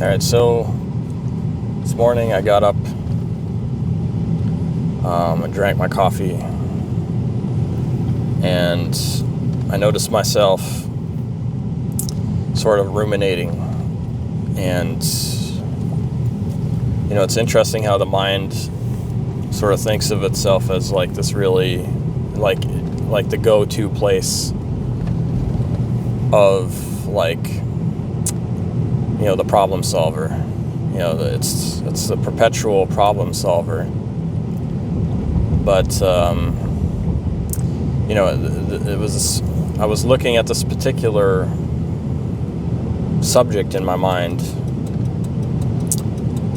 All right, so this morning I got up, I drank my coffee, and I noticed myself sort of ruminating. And, it's interesting how the mind sort of thinks of itself as like this really, like the go-to place of the problem solver. It's the perpetual problem solver. But I was looking at this particular subject in my mind,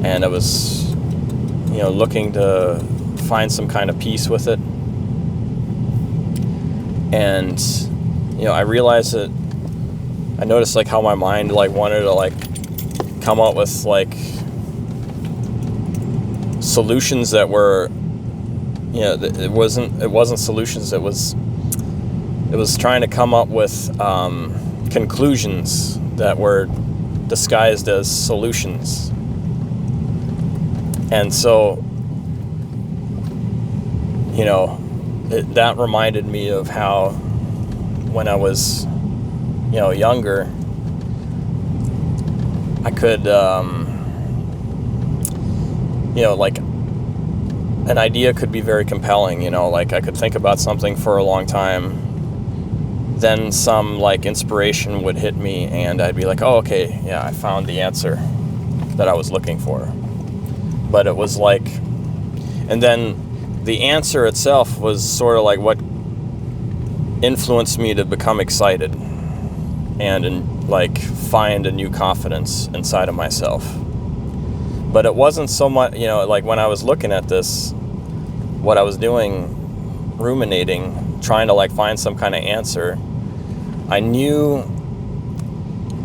and I was looking to find some kind of peace with it. And I realized that I noticed how my mind wanted to come up with solutions that were it wasn't solutions. It was trying to come up with conclusions that were disguised as solutions. And so that reminded me of how when I was younger, I could an idea could be very compelling. I could think about something for a long time, then some inspiration would hit me, and I'd be like, oh, okay, yeah, I found the answer that I was looking for. But it was and then the answer itself was sort of what influenced me to become excited and find a new confidence inside of myself. But it wasn't so much, when I was looking at this, what I was doing, ruminating, trying to find some kind of answer, I knew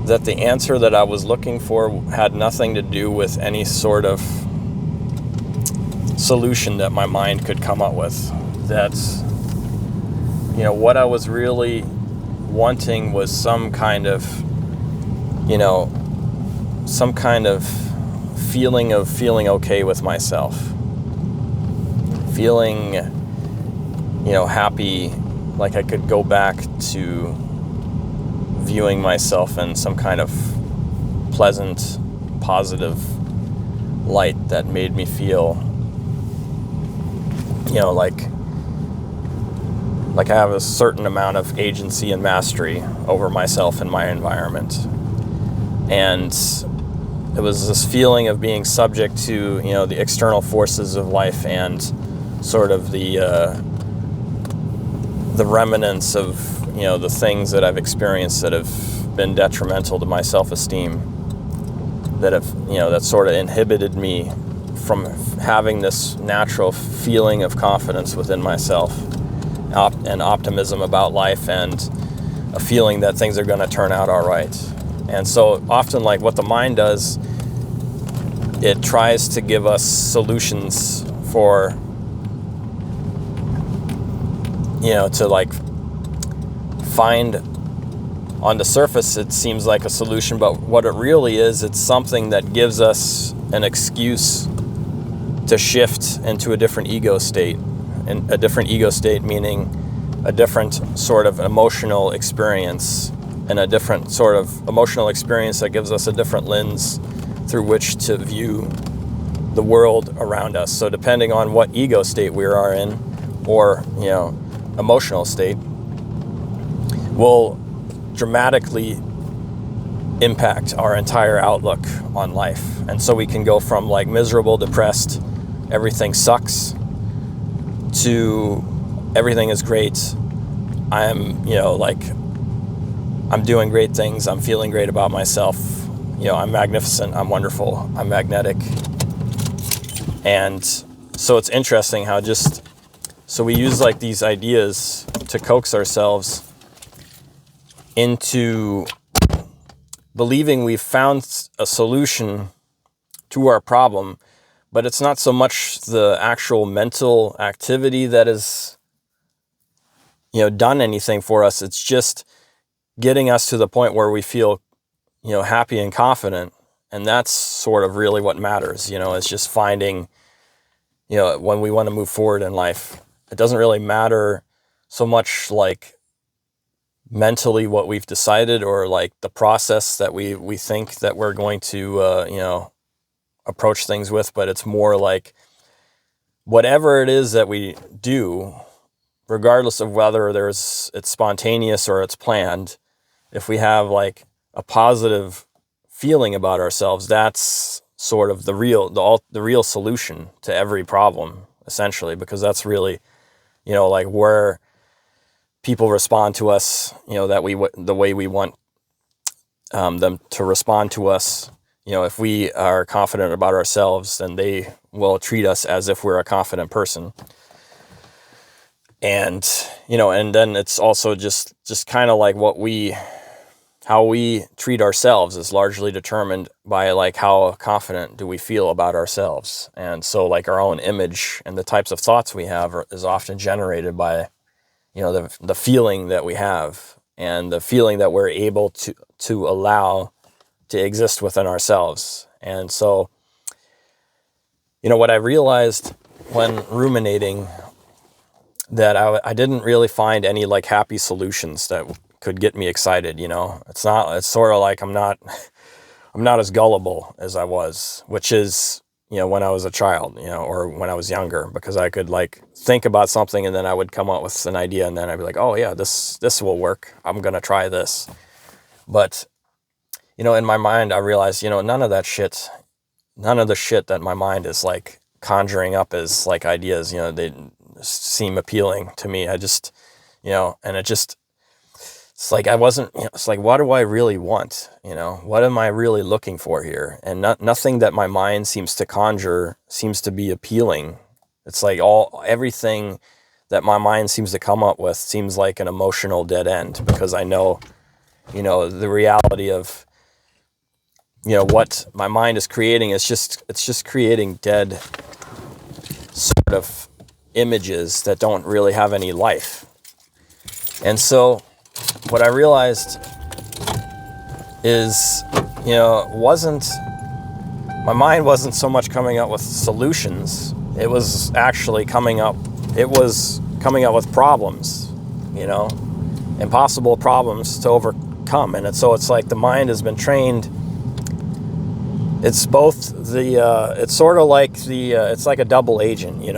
that the answer that I was looking for had nothing to do with any sort of solution that my mind could come up with. That's, what I was really wanting was some kind of feeling of feeling okay with myself, feeling happy, like I could go back to viewing myself in some kind of pleasant, positive light that made me feel like I have a certain amount of agency and mastery over myself and my environment. And it was this feeling of being subject to, the external forces of life and sort of the remnants of, the things that I've experienced that have been detrimental to my self-esteem, that have, that sort of inhibited me from having this natural feeling of confidence within myself and optimism about life and a feeling that things are going to turn out all right. And so often what the mind does, it tries to give us solutions for, to find on the surface, it seems like a solution, but what it really is, it's something that gives us an excuse to shift into a different ego state. And a different ego state meaning a different sort of emotional experience, and a different sort of emotional experience that gives us a different lens through which to view the world around us. So depending on what ego state we are in, or emotional state, will dramatically impact our entire outlook on life. And so we can go from miserable, depressed, everything sucks, to everything is great. I'm doing great things. I'm feeling great about myself. I'm magnificent. I'm wonderful. I'm magnetic. And so it's interesting how so we use these ideas to coax ourselves into believing we've found a solution to our problem, but it's not so much the actual mental activity that has, done anything for us. It's just getting us to the point where we feel, happy and confident And that's sort of really what matters, it's just finding, when we want to move forward in life, it doesn't really matter so much like mentally what we've decided or like the process that we think that we're going to, approach things with, but it's more like whatever it is that we do, regardless of whether it's spontaneous or it's planned, if we have like a positive feeling about ourselves, that's sort of the real solution to every problem, essentially, because that's really, like where people respond to us, the way we want them to respond to us. If we are confident about ourselves, then they will treat us as if we're a confident person. And, and then it's also just kind of like how we treat ourselves is largely determined by like how confident do we feel about ourselves. And so like our own image and the types of thoughts we have is often generated by, the feeling that we have and the feeling that we're able to allow to exist within ourselves. And so, what I realized when ruminating, that I didn't really find any like happy solutions that could get me excited. It's sort of like I'm not as gullible as I was, which is, when I was a child, or when I was younger, because I could like think about something and then I would come up with an idea and then I'd be like, oh yeah, this will work. I'm going to try this. But, in my mind, I realized, none of the shit that my mind is like conjuring up as like ideas, they seem appealing to me. I just, and it's like I wasn't, it's like, what do I really want? What am I really looking for here? And nothing that my mind seems to conjure seems to be appealing. It's like everything that my mind seems to come up with seems like an emotional dead end, because I know, the reality of, what my mind is creating is it's just creating dead sort of images that don't really have any life. And so what I realized is, my mind wasn't so much coming up with solutions. It was actually coming up with problems, impossible problems to overcome. And so it's like the mind has been trained. It's both it's sort of like it's like a double agent,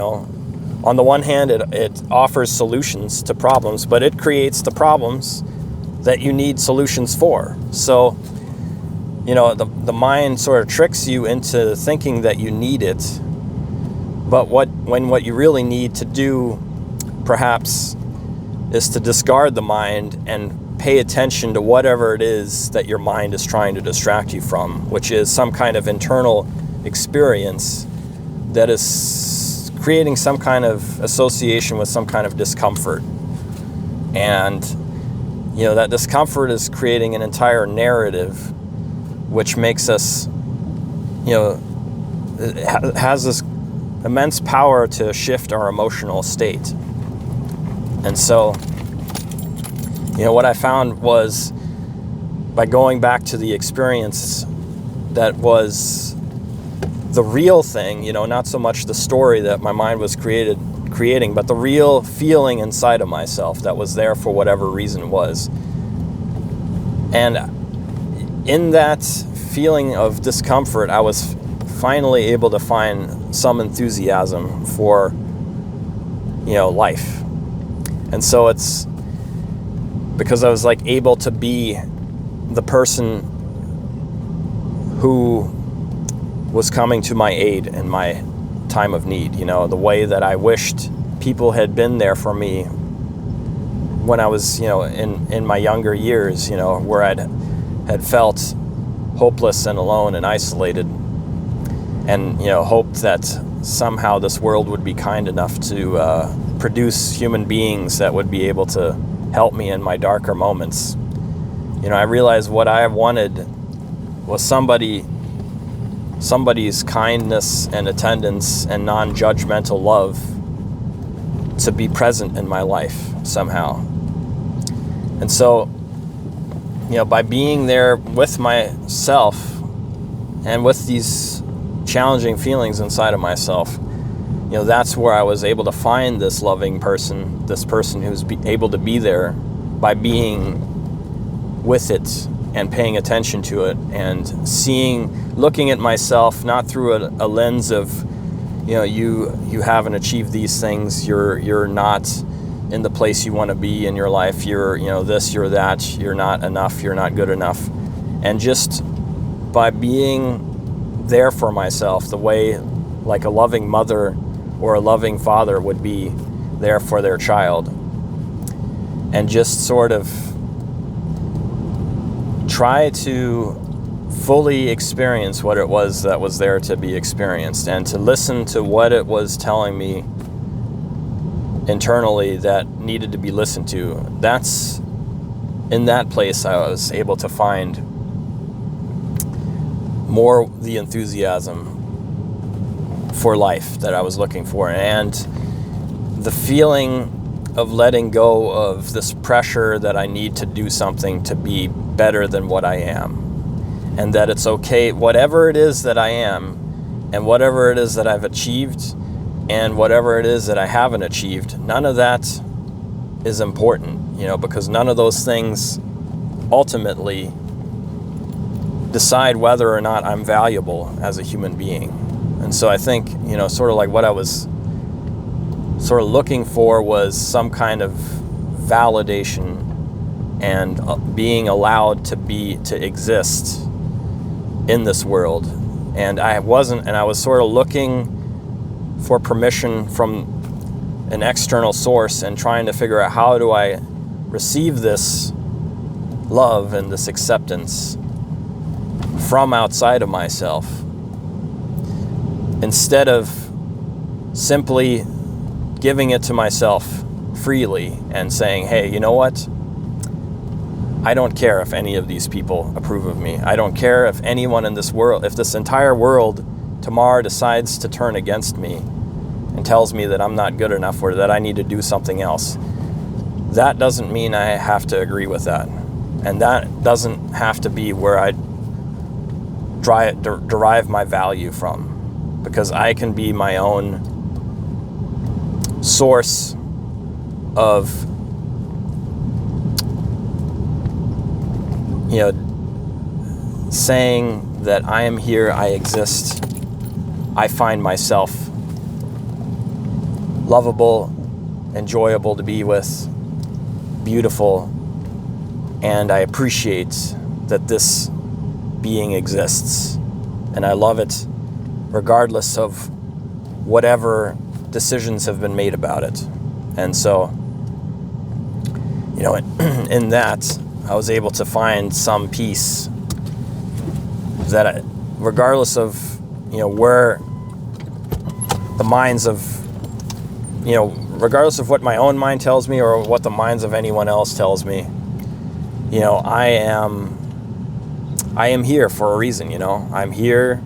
On the one hand, it offers solutions to problems, but it creates the problems that you need solutions for. So, the mind sort of tricks you into thinking that you need it, but what you really need to do, perhaps, is to discard the mind and pay attention to whatever it is that your mind is trying to distract you from, which is some kind of internal experience that is creating some kind of association with some kind of discomfort. And, that discomfort is creating an entire narrative, which makes us, it has this immense power to shift our emotional state. And so, what I found was, by going back to the experience that was the real thing, not so much the story that my mind was creating, but the real feeling inside of myself that was there for whatever reason was. And in that feeling of discomfort, I was finally able to find some enthusiasm for, life. And so it's because I was like able to be the person who was coming to my aid in my time of need, the way that I wished people had been there for me when I was, in my younger years, where had felt hopeless and alone and isolated, and, hoped that somehow this world would be kind enough to produce human beings that would be able to help me in my darker moments. I realized what I wanted was somebody's kindness and attendance and non-judgmental love to be present in my life somehow. And so, by being there with myself And with these challenging feelings inside of myself, that's where I was able to find this loving person, this person who's able to be there by being with it and paying attention to it and looking at myself not through a lens of, you haven't achieved these things, you're not in the place you want to be in your life, you're this, you're that, you're not enough, you're not good enough. And just by being there for myself the way like a loving mother or a loving father would be there for their child, and just sort of try to fully experience what it was that was there to be experienced, and to listen to what it was telling me internally that needed to be listened to. That's in that place I was able to find more the enthusiasm for life that I was looking for, and the feeling of letting go of this pressure that I need to do something to be better than what I am, and that it's okay, whatever it is that I am, and whatever it is that I've achieved, and whatever it is that I haven't achieved, none of that is important, because none of those things ultimately decide whether or not I'm valuable as a human being. And so I think, sort of like what I was sort of looking for was some kind of validation and being allowed to exist in this world. And I was sort of looking for permission from an external source and trying to figure out, how do I receive this love and this acceptance from outside of myself, instead of simply giving it to myself freely and saying, hey, you know what? I don't care if any of these people approve of me. I don't care if anyone in this world, if this entire world tomorrow decides to turn against me and tells me that I'm not good enough or that I need to do something else. That doesn't mean I have to agree with that. And that doesn't have to be where I derive my value from, because I can be my own source of, saying that I am here, I exist, I find myself lovable, enjoyable to be with, beautiful, and I appreciate that this being exists, and I love it regardless of whatever decisions have been made about it. And so, in that, I was able to find some peace that regardless of, where the minds of, regardless of what my own mind tells me or what the minds of anyone else tells me, I am here for a reason, I'm here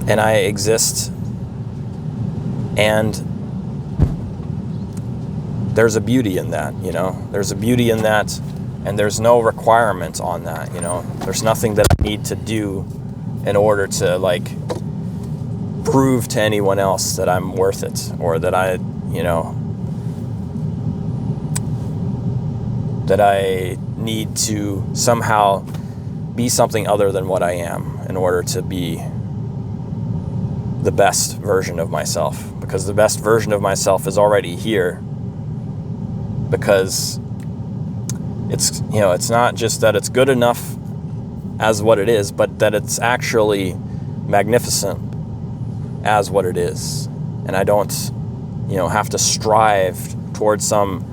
and I exist, and there's a beauty in that, there's a beauty in that, and there's no requirement on that, there's nothing that I need to do in order to prove to anyone else that I'm worth it, or that that I need to somehow be something other than what I am in order to be the best version of myself, because the best version of myself is already here, because it's not just that it's good enough as what it is, but that it's actually magnificent as what it is. And I don't, have to strive towards some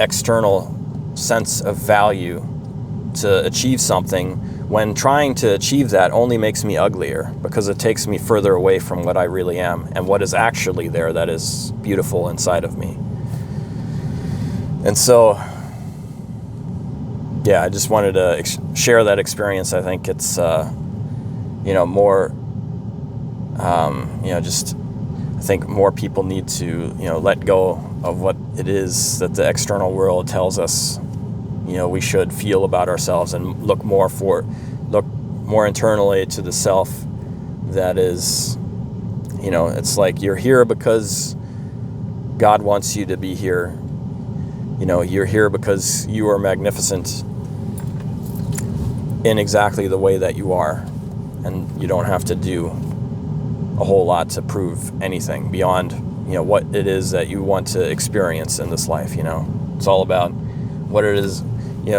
external sense of value to achieve something, when trying to achieve that only makes me uglier, because it takes me further away from what I really am and what is actually there that is beautiful inside of me. And so, I just wanted to share that experience. I think it's, more, I think more people need to, let go of what it is that the external world tells us, we should feel about ourselves, and look more look more internally to the self that is, it's like you're here because God wants you to be here. You're here because you are magnificent in exactly the way that you are. And you don't have to do a whole lot to prove anything beyond, what it is that you want to experience in this life. It's all about what it is,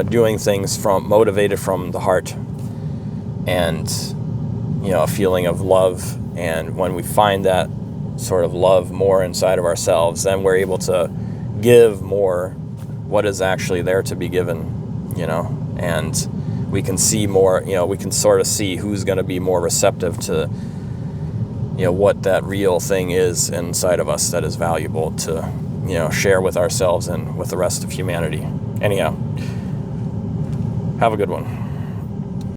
doing things motivated from the heart, and, a feeling of love. And when we find that sort of love more inside of ourselves, then we're able to give more what is actually there to be given, and we can see more, we can sort of see who's going to be more receptive to, what that real thing is inside of us that is valuable to, share with ourselves and with the rest of humanity. Anyhow, have a good one.